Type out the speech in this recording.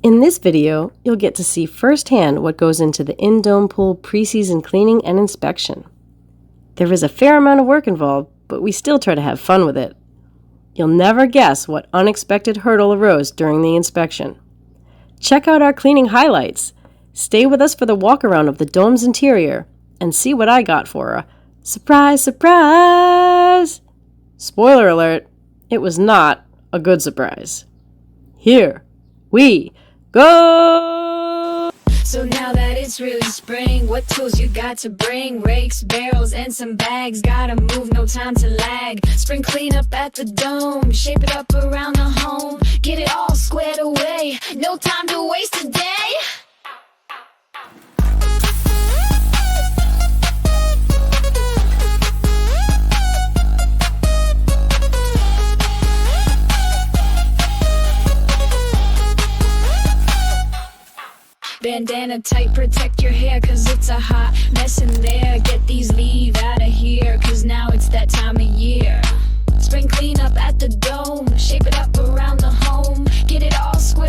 In this video, you'll get to see firsthand what goes into the Indome pool pre-season cleaning and inspection. There is a fair amount of work involved, but we still try to have fun with it. You'll never guess what unexpected hurdle arose during the inspection. Check out our cleaning highlights. Stay with us for the walk-around of the dome's interior and see what I got for a surprise, surprise! Spoiler alert, it was not a good surprise. Here we go! So now that it's really spring, what tools you got to bring? Rakes, barrels, and some bags. Gotta move, no time to lag. Spring cleanup at the dome. Shape it up around the home. Get it all squared away. No time to waste a day. Bandana tight, protect your hair, cause it's a hot mess in there. Get these leaves out of here, cause now it's that time of year. Spring cleanup at the dome, shape it up around the home. Get it all squared